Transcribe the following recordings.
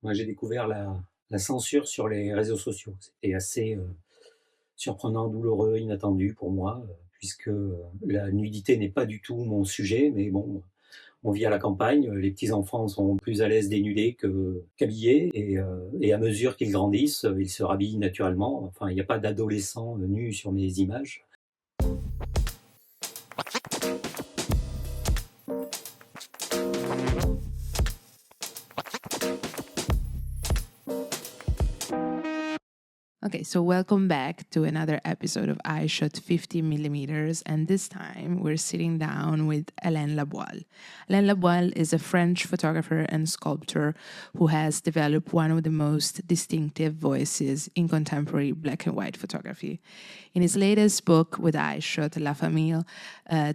Moi, j'ai découvert la censure sur les réseaux sociaux. C'était assez, surprenant, douloureux, inattendu pour moi, puisque, la nudité n'est pas du tout mon sujet, mais bon, on vit à la campagne, les petits enfants sont plus à l'aise dénudés qu'habillés et à mesure qu'ils grandissent, ils se rhabillent naturellement. Enfin, il n'y a pas d'adolescents, nus sur mes images. Okay, so welcome back to another episode of Eyeshot 50mm, and this time we're sitting down with Alain Laboile. Alain Laboile is a French photographer and sculptor who has developed one of the most distinctive voices in contemporary black and white photography. In his latest book with Eyeshot, La Famille,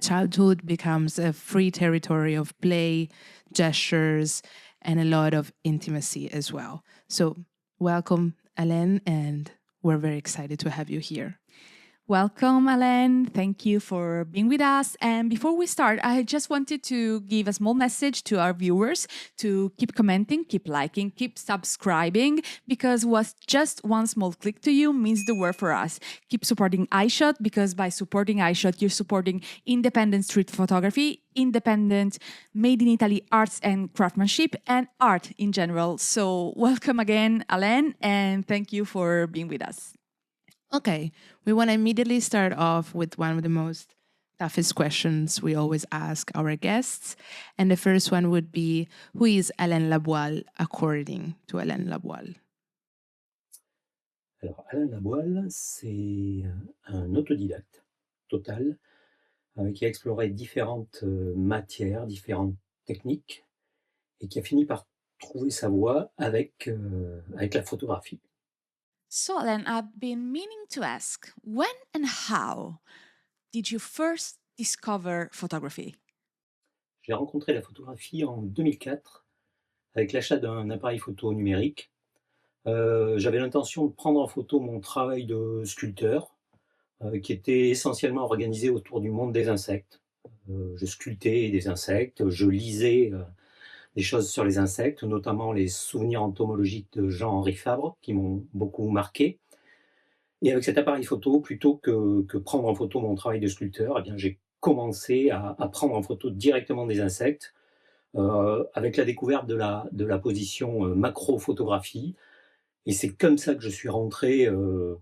childhood becomes a free territory of play, gestures, and a lot of intimacy as well. So welcome, Alain, and we're very excited to have you here. Welcome, Alain. Thank you for being with us. And before we start, I just wanted to give a small message to our viewers to keep commenting, keep liking, keep subscribing, because what's just one small click to you means the world for us. Keep supporting Eyeshot, because by supporting Eyeshot, you're supporting independent street photography, independent made in Italy arts and craftsmanship, and art in general. So welcome again, Alain, and thank you for being with us. Okay, we want to immediately start off with one of the most toughest questions we always ask our guests. And the first one would be, who is Alain Laboile according to Alain Laboile? Alors, Alain Laboile, c'est un autodidacte total, qui a exploré différentes, matières, différentes techniques et qui a fini par trouver sa voie avec la photographie. So, Alan, I've been meaning to ask, when and how did you first discover photography? J'ai rencontré la photographie en 2004 avec l'achat d'un appareil photo numérique. J'avais l'intention de prendre en photo mon travail de sculpteur, qui était essentiellement organisé autour du monde des insectes. Je sculptais des insectes, je lisais, des choses sur les insectes, notamment les souvenirs entomologiques de Jean-Henri Fabre, qui m'ont beaucoup marqué. Et avec cet appareil photo, plutôt que prendre en photo mon travail de sculpteur, eh bien, j'ai commencé à prendre en photo directement des insectes, avec la découverte de la position macro-photographie. Et c'est comme ça que je suis rentré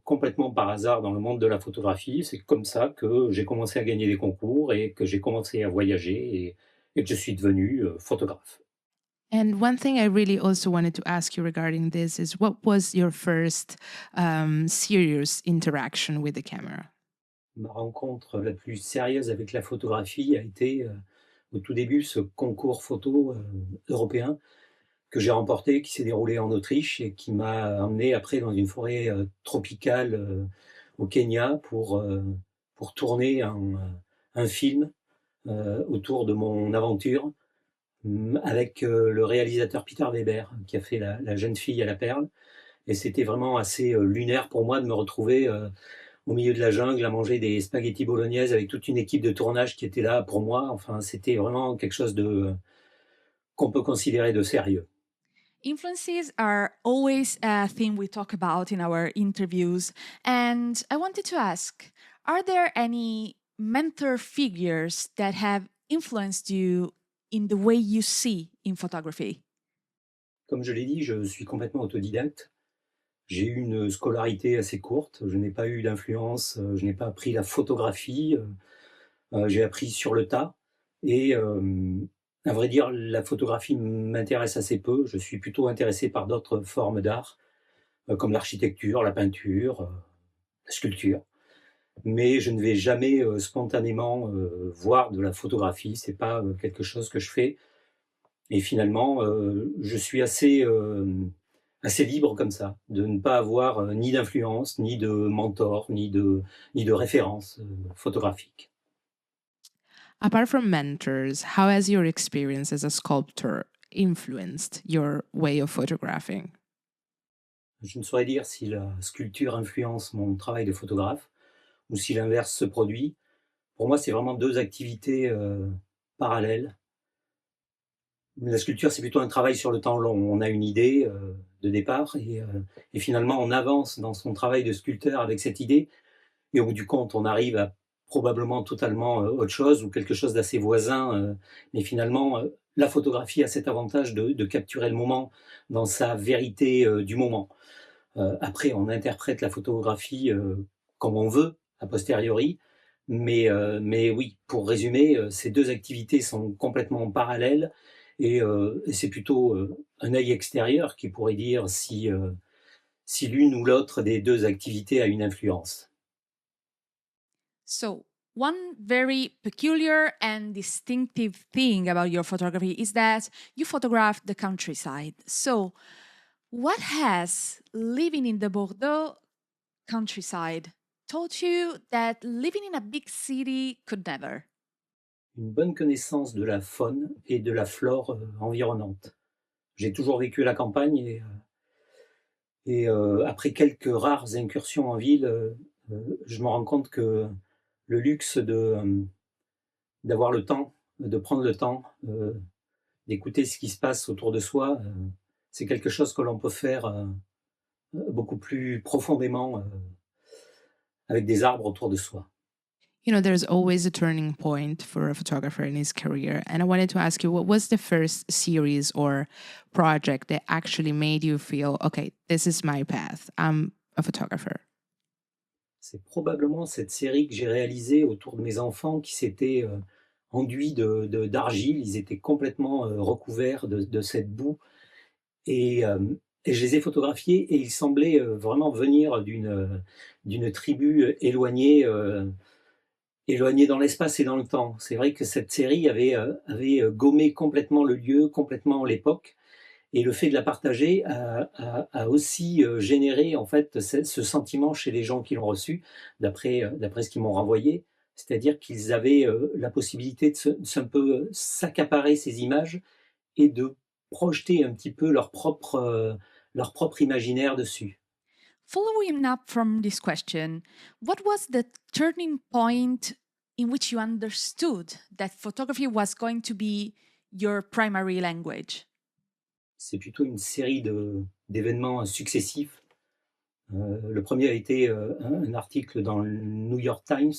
complètement par hasard dans le monde de la photographie. C'est comme ça que j'ai commencé à gagner des concours et que j'ai commencé à voyager et que je suis devenu photographe. And one thing I really also wanted to ask you regarding this is, what was your first serious interaction with the camera? Ma rencontre la plus sérieuse avec la photographie a été au tout début ce concours photo européen que j'ai remporté, qui s'est déroulé en Autriche et qui m'a emmené après dans une forêt tropicale au Kenya pour tourner un film autour de mon aventure avec le réalisateur Peter Weber, qui a fait la jeune fille à la perle. Et c'était vraiment assez lunaire pour moi de me retrouver au milieu de la jungle à manger des spaghettis bolognaises avec toute une équipe de tournage qui était là pour moi. Enfin, c'était vraiment quelque chose qu'on peut considérer de sérieux. Influences are always a theme we talk about in our interviews. And I wanted to ask, are there any mentor figures that have influenced you in the way you see in photography? Comme je l'ai dit, je suis complètement autodidacte. J'ai eu une scolarité assez courte, je n'ai pas eu d'influence, je n'ai pas appris la photographie, j'ai appris sur le tas et à vrai dire, la photographie m'intéresse assez peu. Je suis plutôt intéressé par d'autres formes d'art, comme l'architecture, la peinture, la sculpture. Mais je ne vais jamais spontanément voir de la photographie, c'est pas quelque chose que je fais. Et finalement, je suis assez libre comme ça, de ne pas avoir ni d'influence, ni de mentor, ni de référence photographique. Apart from mentors, how has your experience as a sculptor influenced your way of photographing? Je ne saurais dire si la sculpture influence mon travail de photographe ou si l'inverse se produit. Pour moi, c'est vraiment deux activités parallèles. La sculpture, c'est plutôt un travail sur le temps long. On a une idée de départ et finalement, on avance dans son travail de sculpteur avec cette idée et au bout du compte, on arrive à probablement totalement autre chose ou quelque chose d'assez voisin. Mais finalement, la photographie a cet avantage de capturer le moment dans sa vérité du moment. Après, on interprète la photographie comme on veut, a posteriori. Mais oui, pour résumer, ces deux activités sont complètement parallèles et c'est plutôt un œil extérieur qui pourrait dire si l'une ou l'autre des deux activités a une influence. So, one very peculiar and distinctive thing about your photography is that you photograph the countryside. So, what has living in the Bordeaux countryside taught you that living in a big city could never? Une bonne connaissance de la faune et de la flore environnante. J'ai toujours vécu à la campagne et après quelques rares incursions en ville, je me rends compte que le luxe d'avoir le temps, de prendre le temps, d'écouter ce qui se passe autour de soi, c'est quelque chose que l'on peut faire beaucoup plus profondément avec des arbres autour de soi. You know, there's always a turning point for a photographer in his career. And I wanted to ask you, what was the first series or project that actually made you feel, okay, this is my path. I'm a photographer? C'est probablement cette série que j'ai réalisée autour de mes enfants qui s'étaient enduits d'argile. Ils étaient complètement recouverts de cette boue. Et je les ai photographiés et ils semblaient vraiment venir d'une tribu éloignée dans l'espace et dans le temps. C'est vrai que cette série avait gommé complètement le lieu, complètement l'époque. Et le fait de la partager a aussi généré en fait ce sentiment chez les gens qui l'ont reçu, d'après ce qu'ils m'ont renvoyé. C'est-à-dire qu'ils avaient la possibilité de un peu s'accaparer ces images et de projeter un petit peu leur propre imaginaire dessus. Following up from this question, what was the turning point in which you understood that photography was going to be your primary language? C'est plutôt une série d'événements successifs. Le premier a été un article dans le New York Times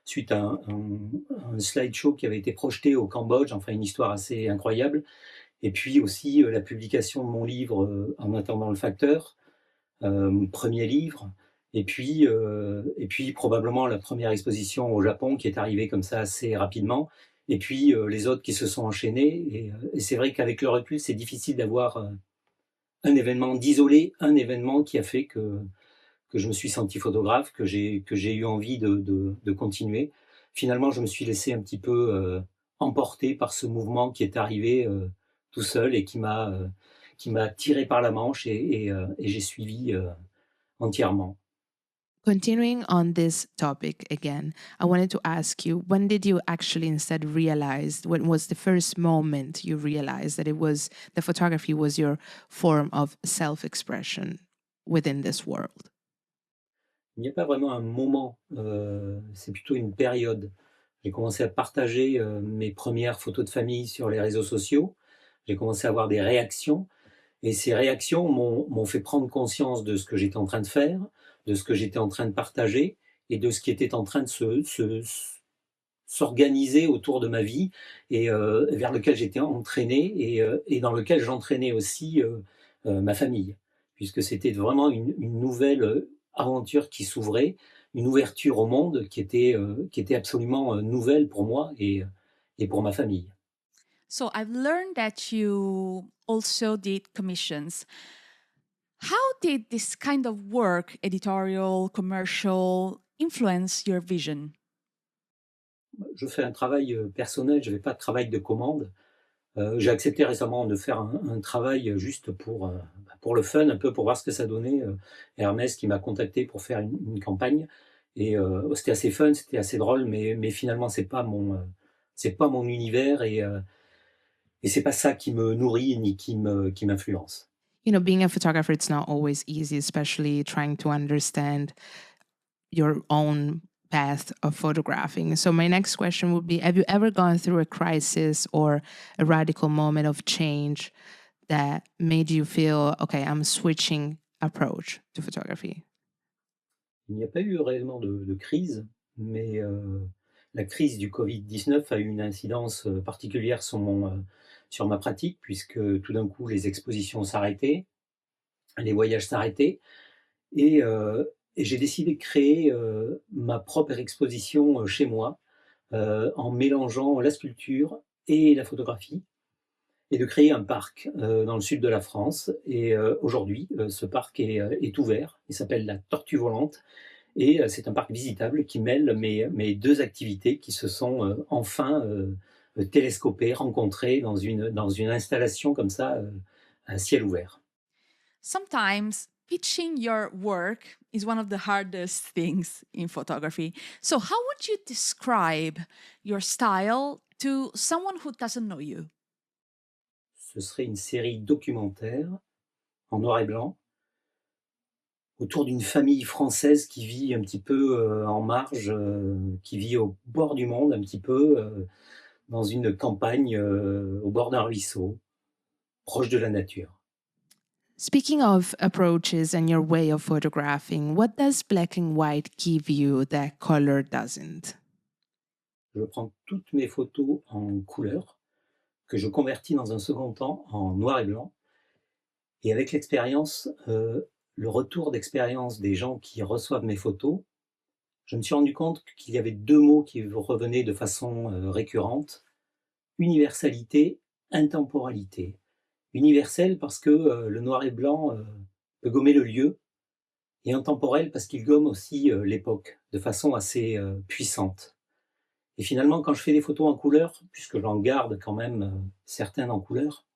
suite à un slideshow qui avait été projeté au Cambodge, enfin une histoire assez incroyable. Et puis aussi la publication de mon livre En attendant le facteur, mon premier livre. Et puis probablement la première exposition au Japon qui est arrivée comme ça assez rapidement. Et puis les autres qui se sont enchaînés. Et c'est vrai qu'avec le recul, c'est difficile d'avoir d'isoler un événement qui a fait que je me suis senti photographe, que j'ai eu envie de continuer. Finalement, je me suis laissé un petit peu emporter par ce mouvement qui est arrivé tout seul et qui m'a tiré par la manche et j'ai suivi entièrement. Continuing on this topic again, I wanted to ask you, when did you actually instead realize, when was the first moment you realized that the photography was your form of self-expression within this world? Il n'y a pas vraiment un moment, c'est plutôt une période. J'ai commencé à partager mes premières photos de famille sur les réseaux sociaux. J'ai commencé à avoir des réactions et ces réactions m'ont fait prendre conscience de ce que j'étais en train de faire, de ce que j'étais en train de partager et de ce qui était en train de s'organiser autour de ma vie et vers lequel j'étais entraîné et dans lequel j'entraînais aussi ma famille, puisque c'était vraiment une nouvelle aventure qui s'ouvrait, une ouverture au monde qui était absolument nouvelle pour moi et pour ma famille. So I've learned that you also did commissions. How did this kind of work, editorial, commercial, influence your vision? Je fais un travail personnel, je ne fais pas de travail de commande. J'ai accepté récemment de faire un travail juste pour le fun, un peu pour voir ce que ça donnait. Hermès qui m'a contacté pour faire une campagne et c'était assez fun, c'était assez drôle, mais finalement c'est pas mon univers et c'est pas ça qui me nourrit ni qui m'influence. You know, being a photographer, it's not always easy, especially trying to understand your own path of photographing. So my next question would be, have you ever gone through a crisis or a radical moment of change that made you feel, okay, I'm switching approach to photography? Il n'y a pas eu réellement de crise, mais la crise du Covid-19 a eu une incidence particulière sur ma pratique, puisque tout d'un coup, les expositions s'arrêtaient, les voyages s'arrêtaient, et j'ai décidé de créer ma propre exposition chez moi, en mélangeant la sculpture et la photographie, et de créer un parc dans le sud de la France. Et aujourd'hui, ce parc est ouvert, il s'appelle la Tortue Volante, et c'est un parc visitable qui mêle mes deux activités qui se sont enfin télescopées, rencontrées dans une installation comme ça, à ciel ouvert. Sometimes pitching your work is one of the hardest things in photography. So, how would you describe your style to someone who doesn't know you? Ce serait une série documentaire en noir et blanc autour d'une famille française qui vit un petit peu en marge, qui vit au bord du monde un petit peu, dans une campagne, au bord d'un ruisseau, proche de la nature. Speaking of approaches and your way of photographing, what does black and white give you that color doesn't? Je prends toutes mes photos en couleur, que je convertis dans un second temps en noir et blanc. Et avec l'expérience, le retour d'expérience des gens qui reçoivent mes photos, je me suis rendu compte qu'il y avait deux mots qui revenaient de façon récurrente: universalité, intemporalité. Universel parce que le noir et blanc peut gommer le lieu, et intemporel parce qu'il gomme aussi l'époque de façon assez puissante. Et finalement, quand je fais des photos en couleur, puisque j'en garde quand même certaines en couleur,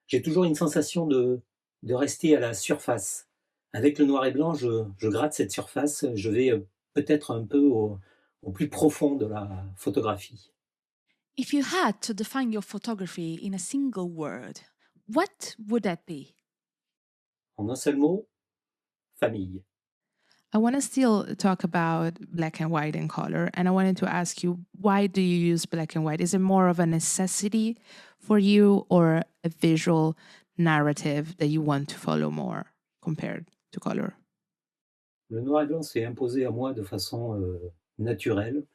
j'ai toujours une sensation de rester à la surface. Avec le noir et blanc, je gratte cette surface, je vais peut-être un peu au plus profond de la photographie. If you had to define your photography in a single word, what would that be? En un seul mot, famille. I want to still talk about black and white and color. And I wanted to ask you, why do you use black and white? Is it more of a necessity for you or a visual narrative that you want to follow more compared to color? Le noir et blanc s'est imposé à moi de façon naturelle,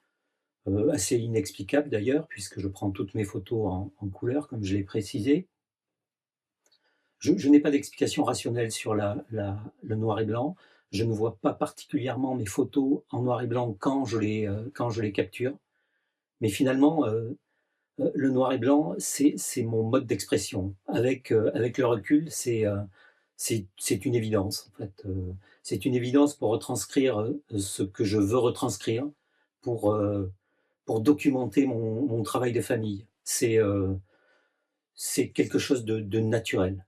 assez inexplicable d'ailleurs, puisque je prends toutes mes photos en couleur, comme je l'ai précisé. Je n'ai pas d'explication rationnelle sur le noir et blanc. Je ne vois pas particulièrement mes photos en noir et blanc quand je les capture. Mais finalement, le noir et blanc, c'est mon mode d'expression. Avec le recul, c'est une évidence, en fait. C'est une évidence pour retranscrire ce que je veux retranscrire, pour documenter mon travail de famille. C'est quelque chose de naturel.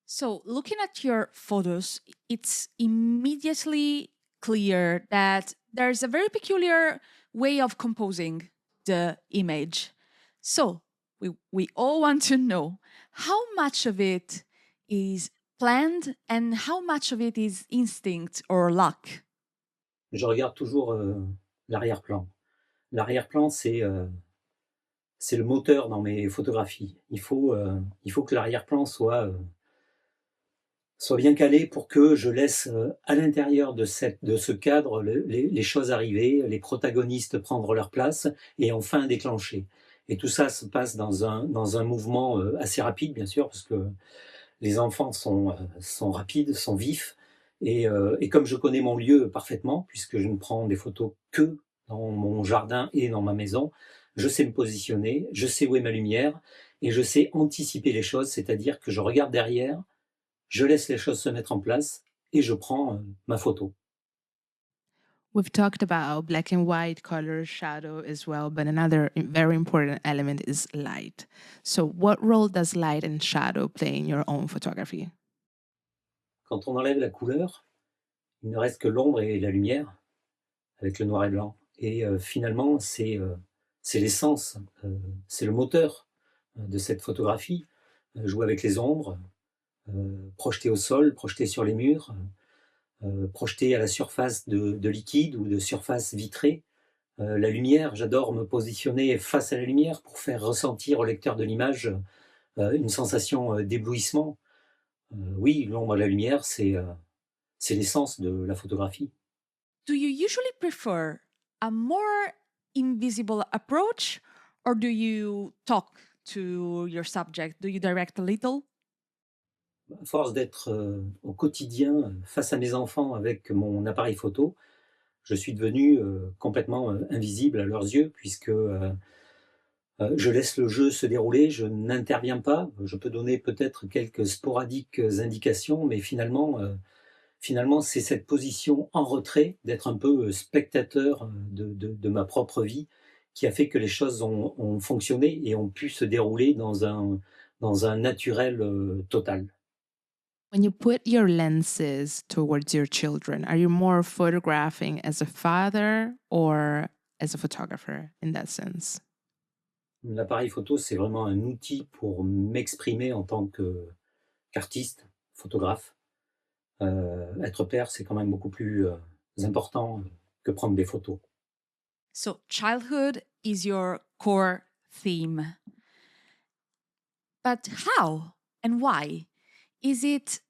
So, looking at your photos, it's immediately clear that there's a very peculiar way of composing the image. So, we all want to know how much of it is planned and how much of it is instinct or luck. Je regarde toujours l'arrière-plan. L'arrière-plan, c'est le moteur dans mes photographies. Il faut que l'arrière-plan soit bien calé pour que je laisse à l'intérieur de ce cadre les choses arriver, les protagonistes prendre leur place et enfin déclencher. Et tout ça se passe dans un mouvement assez rapide, bien sûr, parce que les enfants sont rapides, sont vifs. Et comme je connais mon lieu parfaitement, puisque je ne prends des photos que dans mon jardin et dans ma maison, je sais me positionner, je sais où est ma lumière et je sais anticiper les choses, c'est-à-dire que je regarde derrière, je laisse les choses se mettre en place et je prends ma photo. We've talked about black and white, color, shadow as well, but another very important element is light. So, what role does light and shadow play in your own photography? Quand on enlève la couleur, il ne reste que l'ombre et la lumière avec le noir et blanc. Et finalement, c'est l'essence, c'est le moteur de cette photographie. Jouer avec les ombres, projeter au sol, projeter sur les murs, projetés à la surface de liquide ou de surface vitrée. La lumière, j'adore me positionner face à la lumière pour faire ressentir au lecteur de l'image une sensation d'éblouissement. Oui, l'ombre et la lumière, c'est l'essence de la photographie. Do you usually prefer a more invisible approach or do you talk to your subject? Do you direct a little? À force d'être au quotidien face à mes enfants avec mon appareil photo, je suis devenu complètement invisible à leurs yeux puisque je laisse le jeu se dérouler, je n'interviens pas. Je peux donner peut-être quelques sporadiques indications, mais finalement, c'est cette position en retrait, d'être un peu spectateur de ma propre vie, qui a fait que les choses ont fonctionné et ont pu se dérouler dans un naturel total. When you put your lenses towards your children, are you more photographing as a father or as a photographer in that sense? L'appareil photo, c'est vraiment un outil pour m'exprimer en tant qu'artiste, photographe. Être père, c'est quand même beaucoup plus important que prendre des photos. So, childhood is your core theme. But how and why? Is it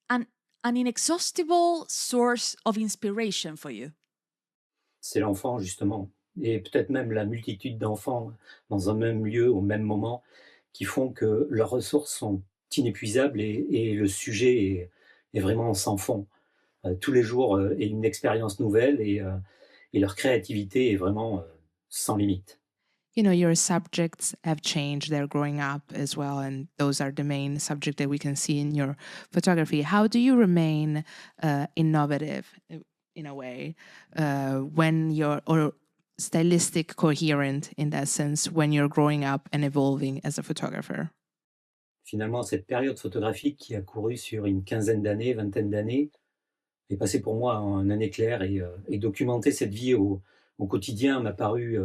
an inexhaustible source of inspiration for you? C'est l'enfant, justement, et peut-être même la multitude d'enfants dans un même lieu, au même moment, qui font que leurs ressources sont inépuisables et le sujet est vraiment sans fond. Tous les jours est une expérience nouvelle et leur créativité est vraiment sans limite. You know, your subjects have changed. They're growing up as well, and those are the main subject that we can see in your photography. How do you remain innovative in a way when you're or stylistic coherent in that sense when you're growing up and evolving as a photographer? Finalement, cette période photographique qui a couru sur une quinzaine d'années, vingtaine d'années, est passée pour moi en un éclair et documenter cette vie au quotidien m'a paru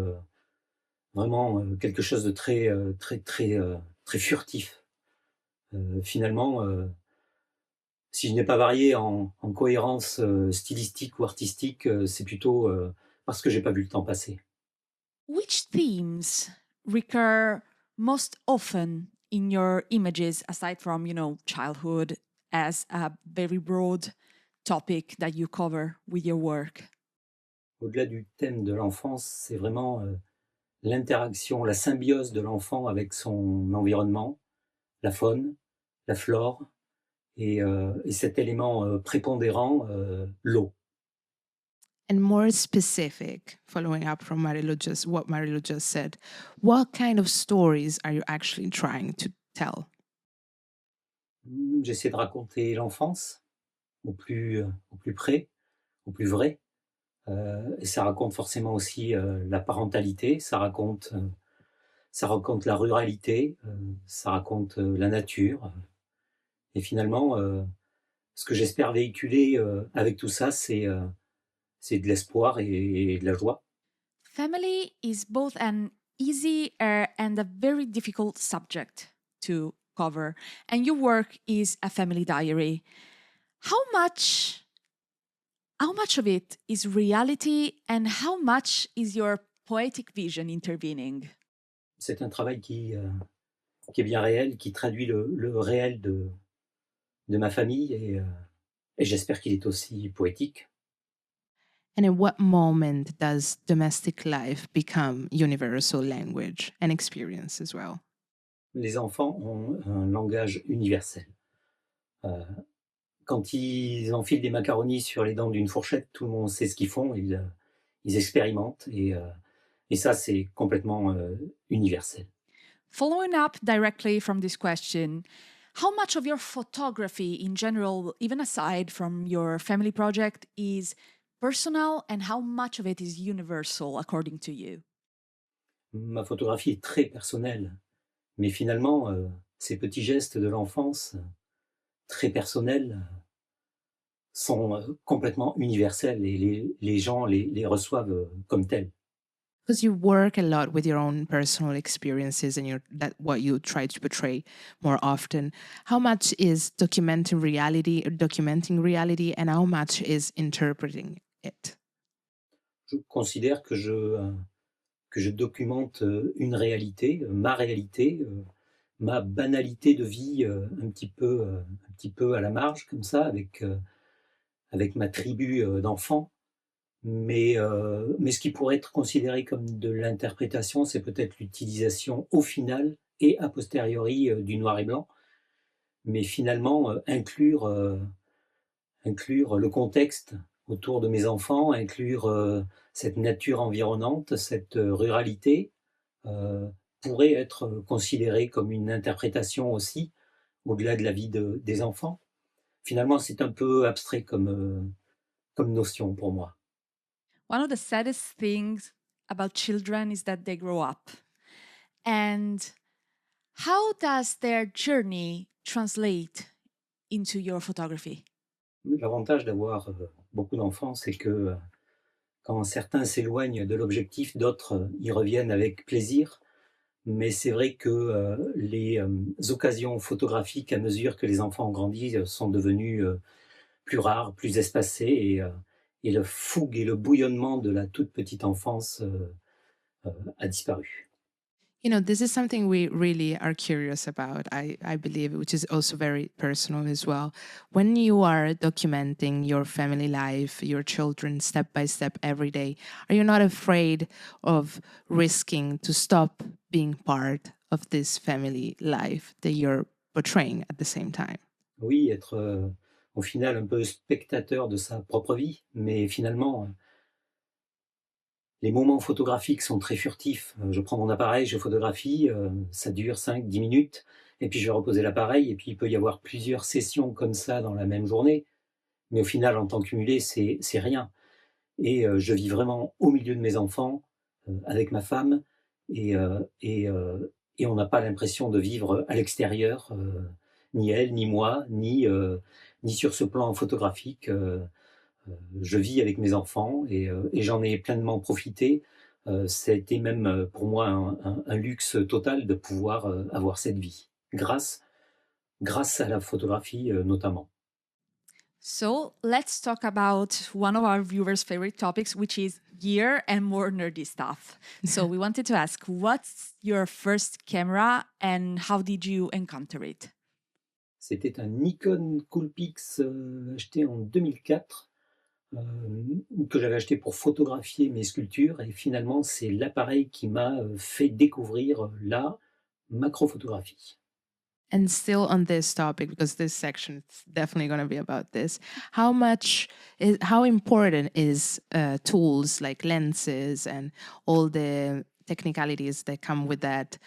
vraiment quelque chose de très furtif. Finalement, si je n'ai pas varié en cohérence stylistique ou artistique, c'est plutôt parce que j'ai pas vu le temps passer. Which themes recur most often in your images, aside from, childhood as a very broad topic that you cover with your work? Au-delà du thème de l'enfance, c'est vraiment l'interaction, la symbiose de l'enfant avec son environnement, la faune, la flore, et cet élément prépondérant, l'eau. And more specific, following up from what Marilu just said, what kind of stories are you actually trying to tell? J'essaie de raconter l'enfance au plus près, au plus vrai. Et ça raconte forcément aussi la parentalité, ça raconte la ruralité, ça raconte la nature. Et finalement, ce que j'espère véhiculer avec tout ça, c'est de l'espoir et de la joie. Family is both an easy and a very difficult subject to cover, and your work is a family diary. How much of it is reality and how much is your poetic vision intervening? C'est un travail qui est bien réel, qui traduit le réel de ma famille et j'espère qu'il est aussi poétique. And at what moment does domestic life become universal language and experience as well? Les enfants ont un langage universel. Quand ils enfilent des macaronis sur les dents d'une fourchette, tout le monde sait ce qu'ils font, ils expérimentent et ça, c'est complètement universel. Following up directly from this question, how much of your photography in general, even aside from your family project, is personal and how much of it is universal according to you? Ma photographie est très personnelle, mais finalement, ces petits gestes de l'enfance, très personnels, sont complètement universels et les gens les reçoivent comme tels. Because you work a lot with your own personal experiences and what you try to portray more often. How much is documenting reality, and how much is interpreting it? Je considère que je documente ma réalité, ma banalité de vie un petit peu à la marge, comme ça, avec ma tribu d'enfants. Mais ce qui pourrait être considéré comme de l'interprétation, c'est peut-être l'utilisation au final et a posteriori du noir et blanc. Mais finalement, inclure le contexte autour de mes enfants, inclure cette nature environnante, cette ruralité, pourrait être considéré comme une interprétation aussi, au-delà de la vie des enfants. Finalement, c'est un peu abstrait comme notion pour moi. One of the saddest things about children is that they grow up. And how does their journey translate into your photography? L'avantage d'avoir beaucoup d'enfants, c'est que quand certains s'éloignent de l'objectif, d'autres y reviennent avec plaisir. Mais c'est vrai que les occasions photographiques, à mesure que les enfants ont grandi, sont devenues plus rares, plus espacées, et le fougue et le bouillonnement de la toute petite enfance a disparu. You know, this is something we really are curious about, I believe, which is also very personal as well. When you are documenting your family life, your children step by step every day, are you not afraid of risking to stop being part of this family life that you're portraying at the same time? Oui, être au final un peu spectateur de sa propre vie, mais finalement, les moments photographiques sont très furtifs. Je prends mon appareil, je photographie, ça dure 5-10 minutes, et puis je vais reposer l'appareil, et puis il peut y avoir plusieurs sessions comme ça dans la même journée. Mais au final, en temps cumulé, c'est rien. Et je vis vraiment au milieu de mes enfants, avec ma femme, et, et on n'a pas l'impression de vivre à l'extérieur, ni elle, ni moi, ni sur ce plan photographique. Je vis avec mes enfants et j'en ai pleinement profité. Ça a été même pour moi un luxe total de pouvoir avoir cette vie, grâce à la photographie notamment. So let's talk about one of our viewers' favorite topics, which is gear and more nerdy stuff. So we wanted to ask, what's your first camera and how did you encounter it? C'était un Nikon Coolpix acheté en 2004, que j'avais acheté pour photographier mes sculptures, et finalement c'est l'appareil qui m'a fait découvrir la macrophotographie. And still on this topic, because this section is definitely going to be about this, how important is tools like lenses and all the technicalities that come with that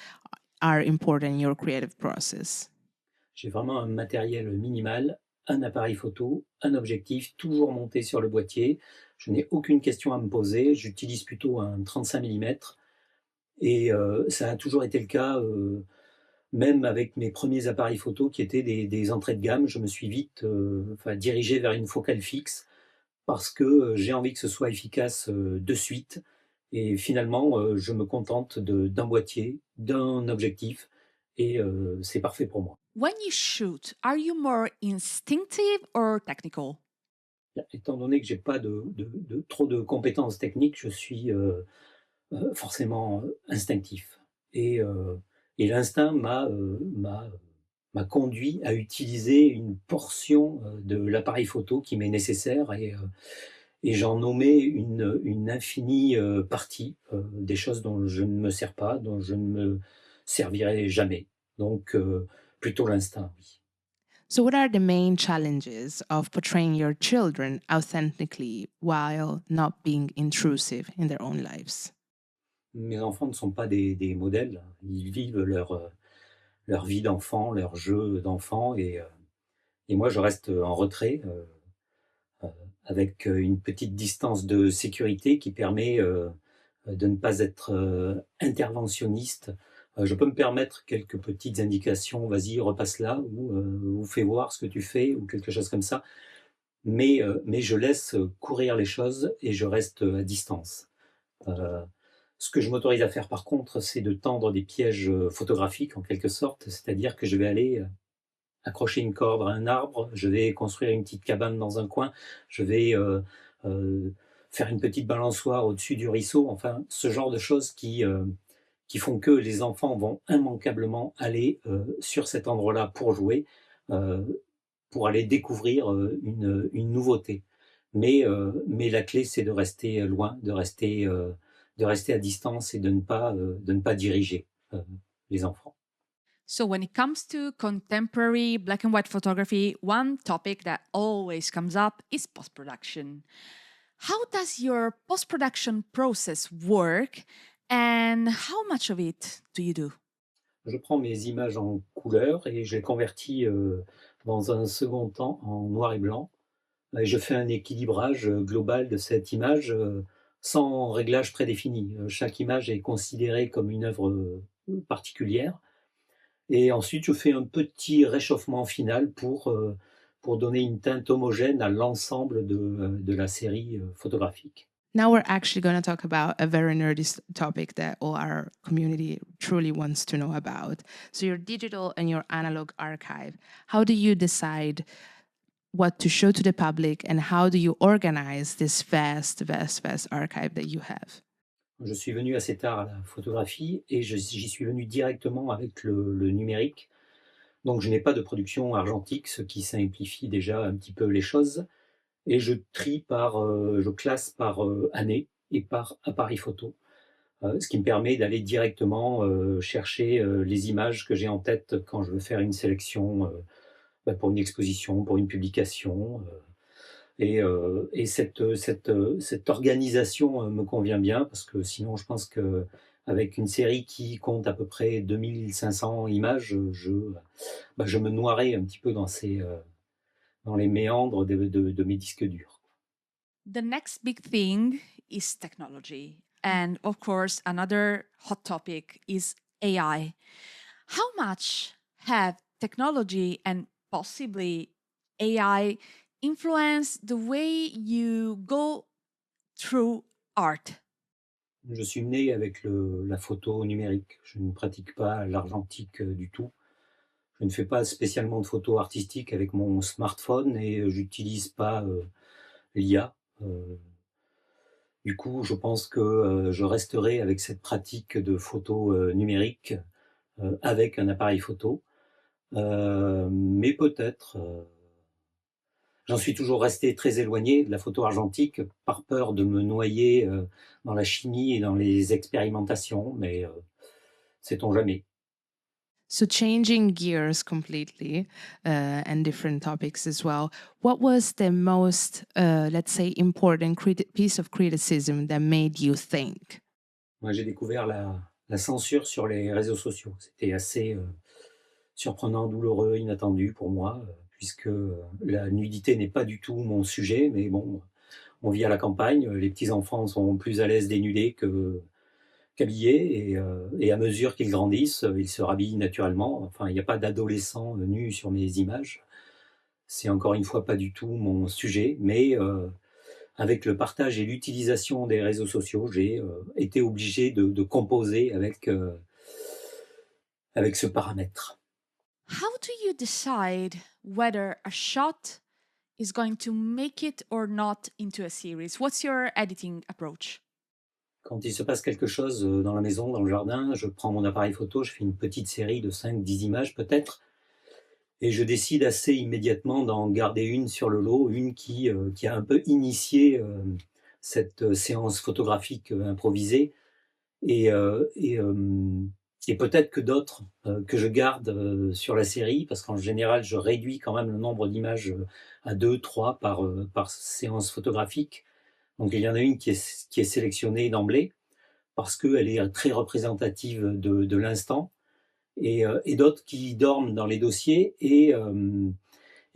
are important in your creative process? J'ai vraiment un matériel minimal, un appareil photo, un objectif, toujours monté sur le boîtier. Je n'ai aucune question à me poser. J'utilise plutôt un 35 mm. Et ça a toujours été le cas, même avec mes premiers appareils photo qui étaient des entrées de gamme. Je me suis vite dirigé vers une focale fixe parce que j'ai envie que ce soit efficace de suite. Et finalement, je me contente d'un boîtier, d'un objectif, et c'est parfait pour moi. When you shoot, are you more instinctive or technical? Étant donné que j'ai pas trop de compétences techniques, je suis forcément instinctif. Et l'instinct m'a conduit à utiliser une portion de l'appareil photo qui m'est nécessaire, et j'en nommais une infinie partie des choses dont je ne me sers pas, dont je ne me servirai jamais. Donc plutôt l'instinct, oui. So, what are the main challenges of portraying your children authentically while not being intrusive in their own lives? Mes enfants ne sont pas des modèles. Ils vivent leur vie d'enfant, leur jeu d'enfant, et moi je reste en retrait, avec une petite distance de sécurité qui permet de ne pas être interventionniste. Je peux me permettre quelques petites indications, vas-y, repasse là, ou fais voir ce que tu fais, ou quelque chose comme ça. Mais je laisse courir les choses et je reste à distance. Ce que je m'autorise à faire par contre, c'est de tendre des pièges photographiques en quelque sorte, c'est-à-dire que je vais aller accrocher une corde à un arbre, je vais construire une petite cabane dans un coin, je vais faire une petite balançoire au-dessus du ruisseau, enfin ce genre de choses qui font que les enfants vont immanquablement aller sur cet endroit-là pour jouer, euh, pour aller découvrir une nouveauté. Mais la clé, c'est de rester loin, de rester à distance et de ne pas diriger les enfants. So, when it comes to contemporary black and white photography, one topic that always comes up is post production. How does your post production process work and how much of it do you do? Je prends mes images en couleur et je les convertis dans un second temps en noir et blanc. Et je fais un équilibrage global de cette image sans réglage prédéfini. Chaque image est considérée comme une œuvre particulière. Et ensuite, je fais un petit réchauffement final pour donner une teinte homogène à l'ensemble de la série photographique. Now we're actually going to talk about a very nerdy topic that all our community truly wants to know about. So your digital and your analog archive. How do you decide what to show to the public and how do you organize this vast archive that you have? Je suis venu assez tard à la photographie et j'y suis venu directement avec le numérique. Donc je n'ai pas de production argentique, ce qui simplifie déjà un petit peu les choses. Et je je classe par année et par appareil photo, ce qui me permet d'aller directement chercher les images que j'ai en tête quand je veux faire une sélection pour une exposition, pour une publication. Et cette organisation me convient bien parce que sinon je pense qu'avec une série qui compte à peu près 2500 images, je me noierais un petit peu dans les méandres de mes disques durs. The next big thing is technology. And of course, another hot topic is AI. How much have technology and possibly AI influenced the way you go through art? Je suis né avec la photo numérique. Je ne pratique pas l'argentique du tout. Je ne fais pas spécialement de photos artistiques avec mon smartphone et j'utilise pas l'IA. Du coup, je pense que je resterai avec cette pratique de photo numérique avec un appareil photo. Mais peut-être, j'en suis toujours resté très éloigné de la photo argentique par peur de me noyer dans la chimie et dans les expérimentations, mais sait-on jamais. So changing gears completely and different topics as well, what was the most, let's say, important piece of criticism that made you think? Moi, j'ai découvert la censure sur les réseaux sociaux. C'était assez surprenant, douloureux, inattendu pour moi, puisque la nudité n'est pas du tout mon sujet, mais bon, on vit à la campagne, les petits-enfants sont plus à l'aise dénudés qu'habillés, et à mesure qu'ils grandissent, ils se rhabillent naturellement. Enfin, il n'y a pas d'adolescents nus sur mes images. C'est encore une fois pas du tout mon sujet, mais avec le partage et l'utilisation des réseaux sociaux, j'ai été obligé de composer avec ce paramètre. How do you decide whether a shot is going to make it or not into a series? What's your editing approach? Quand il se passe quelque chose dans la maison, dans le jardin, je prends mon appareil photo, je fais une petite série de 5-10 images peut-être, et je décide assez immédiatement d'en garder une sur le lot, une qui a un peu initié cette séance photographique improvisée, et peut-être que d'autres que je garde sur la série, parce qu'en général, je réduis quand même le nombre d'images à 2-3 par séance photographique. Donc il y en a une qui est sélectionnée d'emblée, parce qu'elle est très représentative de l'instant, et d'autres qui dorment dans les dossiers et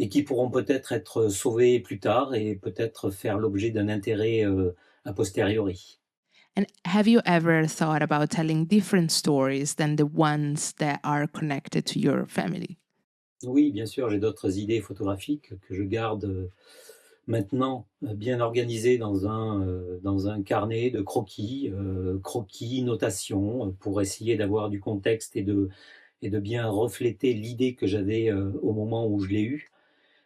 qui pourront peut-être être sauvées plus tard et peut-être faire l'objet d'un intérêt a posteriori. And have you ever thought about telling different stories than the ones that are connected to your family? Oui, bien sûr, j'ai d'autres idées photographiques que je garde maintenant bien organisé dans un carnet de croquis, notations, pour essayer d'avoir du contexte et de bien refléter l'idée que j'avais au moment où je l'ai eue.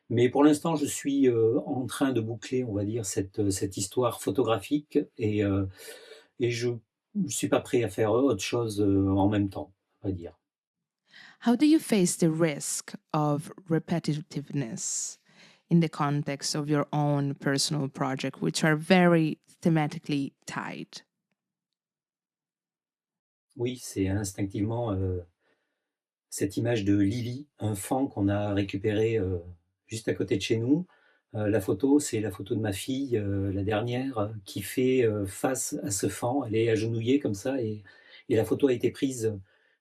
Mais pour l'instant, je suis en train de boucler, on va dire, cette histoire photographique et je ne suis pas prêt à faire autre chose en même temps, on va dire. How do you face the risk of repetitiveness in the context of your own personal project, which are very thematically tied? Oui, c'est instinctivement cette image de Lily, un faon qu'on a récupéré juste à côté de chez nous. La photo, c'est la photo de ma fille, la dernière, qui fait face à ce faon. Elle est agenouillée comme ça et la photo a été prise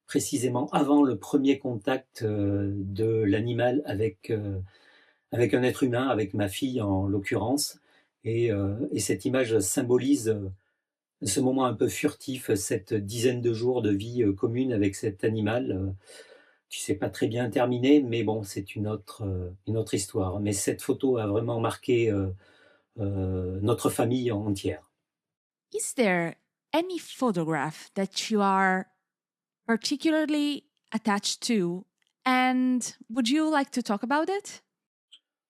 précisément avant le premier contact de l'animal avec un être humain, avec ma fille en l'occurrence. Et cette image symbolise ce moment un peu furtif, cette dizaine de jours de vie commune avec cet animal qui s'est pas très bien terminé, mais bon, c'est une autre histoire. Mais cette photo a vraiment marqué notre famille entière. Is there any photograph that you are particularly attached to? And would you like to talk about it?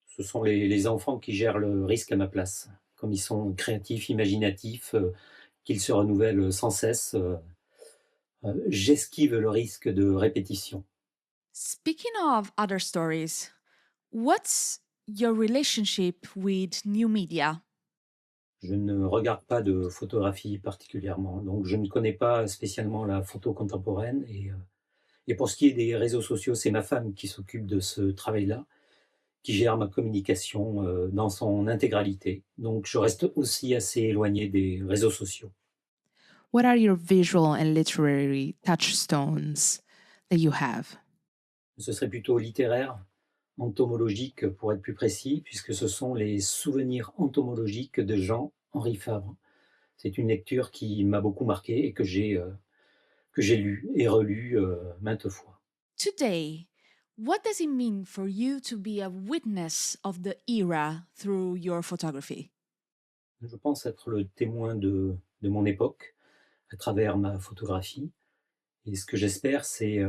Ce sont les enfants qui gèrent le risque à ma place. Comme ils sont créatifs, imaginatifs, qu'ils se renouvellent sans cesse, j'esquive le risque de répétition. Speaking of other stories, what's your relationship with new media? Je ne regarde pas de photographie particulièrement, donc je ne connais pas spécialement la photo contemporaine. Et pour ce qui est des réseaux sociaux, c'est ma femme qui s'occupe de ce travail-là, qui gère ma communication dans son intégralité. Donc je reste aussi assez éloigné des réseaux sociaux. What are your visual and literary touchstones that you have? Ce serait plutôt littéraire, entomologique pour être plus précis, puisque ce sont les souvenirs entomologiques de Jean-Henri Fabre. C'est une lecture qui m'a beaucoup marqué et que j'ai lu et relu maintes fois. Today, what does it mean for you to be a witness of the era through your photography? Je pense être le témoin de mon époque à travers ma photographie. Et ce que j'espère, c'est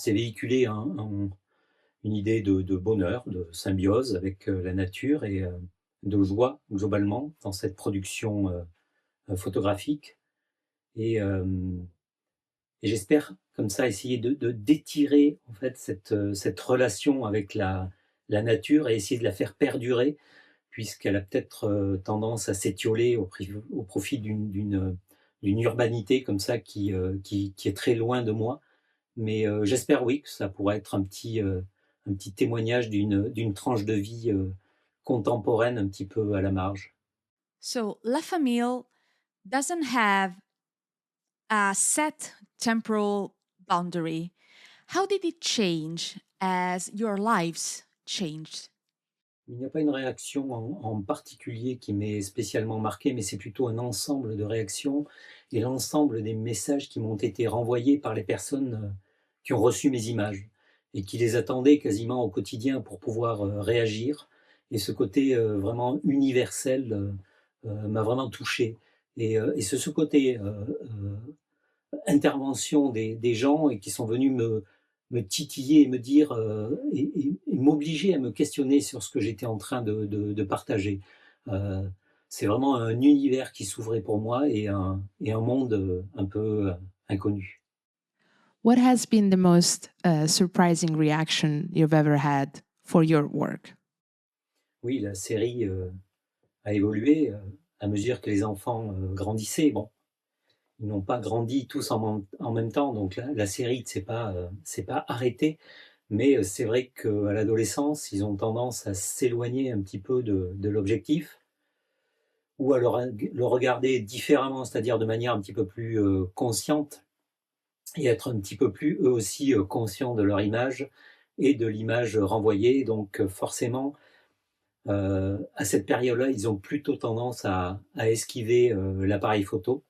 véhiculer une idée de bonheur, de symbiose avec la nature et de joie globalement dans cette production photographique. Et j'espère comme ça essayer d'étirer en fait cette relation avec la nature et essayer de la faire perdurer, puisqu'elle a peut-être tendance à s'étioler au profit d'une urbanité comme ça qui est très loin de moi. Mais j'espère, oui, que ça pourrait être un petit témoignage d'une tranche de vie contemporaine un petit peu à la marge. So, La Famille doesn't have a set temporal boundary. How did it change as your lives changed? Il n'y a pas une réaction en particulier qui m'est spécialement marquée, mais c'est plutôt un ensemble de réactions et l'ensemble des messages qui m'ont été renvoyés par les personnes qui ont reçu mes images et qui les attendaient quasiment au quotidien pour pouvoir réagir. Et ce côté vraiment universel m'a vraiment touché. Et c'est ce côté intervention des gens et qui sont venus me titiller et me dire et m'obliger à me questionner sur ce que j'étais en train de partager. C'est vraiment un univers qui s'ouvrait pour moi et un monde un peu inconnu. What has been the most surprising reaction you've ever had for your work? Oui, la série a évolué à mesure que les enfants grandissaient. Bon, ils n'ont pas grandi tous en même temps, donc la série ne s'est pas arrêtée. Mais c'est vrai qu'à l'adolescence, ils ont tendance à s'éloigner un petit peu de l'objectif ou à le regarder différemment, c'est-à-dire de manière un petit peu plus consciente et être un petit peu plus eux aussi conscients de leur image et de l'image renvoyée. Donc forcément, à cette période-là, ils ont plutôt tendance à esquiver l'appareil photo.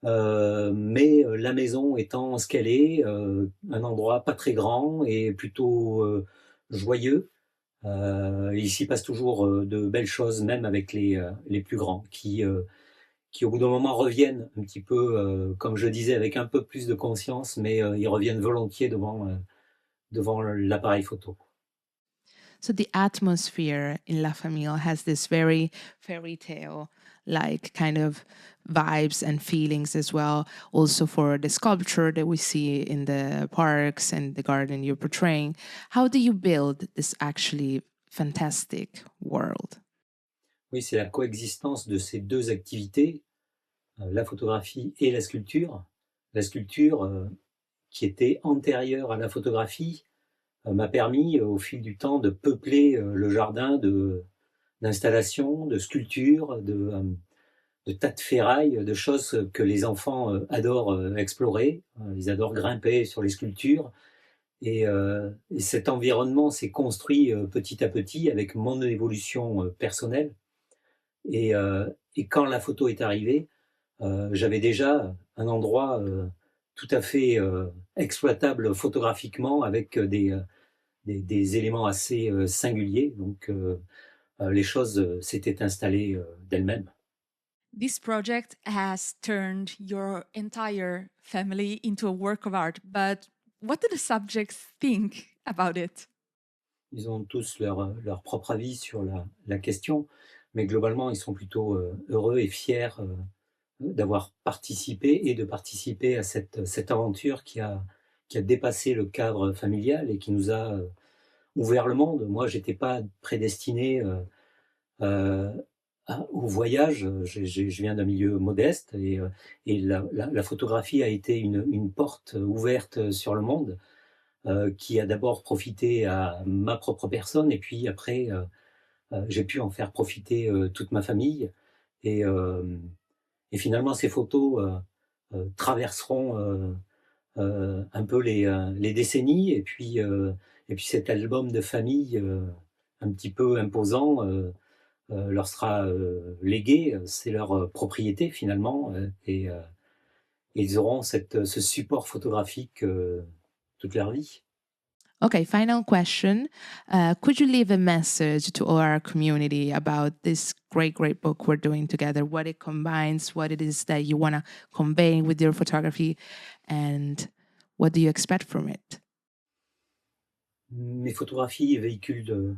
Mais la maison étant ce qu'elle est, un endroit pas très grand et plutôt joyeux, Il s'y passe toujours de belles choses, même avec les plus grands, qui au bout d'un moment reviennent un petit peu, comme je disais, avec un peu plus de conscience, mais ils reviennent volontiers devant l'appareil photo. So the atmosphere in La Famille has this very fairy tale like kind of vibes and feelings as well, also for the sculpture that we see in the parks and the garden you're portraying. How do you build this actually fantastic world? Oui, c'est la coexistence de ces deux activités, la photographie et la sculpture. La sculpture, qui était antérieure à la photographie, m'a permis au fil du temps de peupler le jardin d'installations, de sculptures, de tas de ferrailles, de choses que les enfants adorent explorer. Ils adorent grimper sur les sculptures. Et cet environnement s'est construit petit à petit avec mon évolution personnelle. Et quand la photo est arrivée, j'avais déjà un endroit tout à fait exploitable photographiquement avec des éléments assez singuliers. Donc les choses s'étaient installées d'elles-mêmes. This project has turned your entire family into a work of art, but what do the subjects think about it? Ils ont tous leur propre avis sur la question, mais globalement, ils sont plutôt heureux et fiers d'avoir participé et de participer à cette aventure qui a dépassé le cadre familial et qui nous a ouvert le monde. Moi, j'étais pas prédestiné euh, au voyage. Je viens d'un milieu modeste et la photographie a été une porte ouverte sur le monde qui a d'abord profité à ma propre personne et puis après, j'ai pu en faire profiter toute ma famille. Et, et finalement, ces photos traverseront un peu les décennies. Et puis cet album de famille un petit peu imposant leur sera légué. C'est leur propriété finalement. Et ils auront ce support photographique toute leur vie. Okay, final question. Could you leave a message to our community about this great, great book we're doing together, what it combines, what it is that you want to convey with your photography, and what do you expect from it? Mes photographies véhiculent,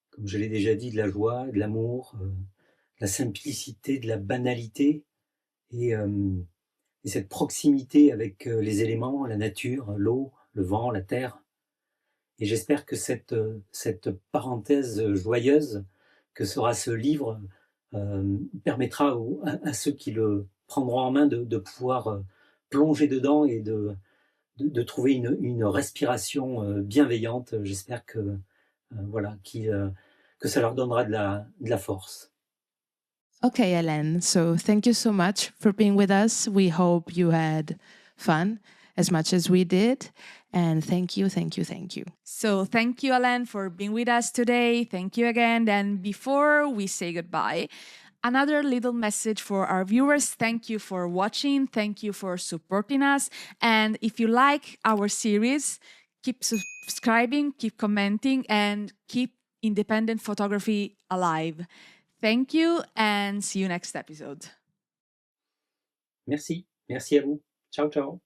comme je l'ai déjà dit, de la joie, de l'amour, de la simplicité, de la banalité et, et cette proximité avec les éléments, la nature, l'eau, le vent, la terre. Et j'espère que cette parenthèse joyeuse que sera ce livre permettra à ceux qui le prendront en main de pouvoir plonger dedans et de trouver une respiration bienveillante. J'espère que voilà, que ça leur donnera de la force. Okay, Alain. So thank you so much for being with us. We hope you had fun as much as we did. And thank you, thank you, thank you. So, thank you, Alain, for being with us today. Thank you again. And before we say goodbye, another little message for our viewers. Thank you for watching. Thank you for supporting us. And if you like our series, keep subscribing, keep commenting, and keep independent photography alive. Thank you and see you next episode. Merci à vous. Ciao, ciao.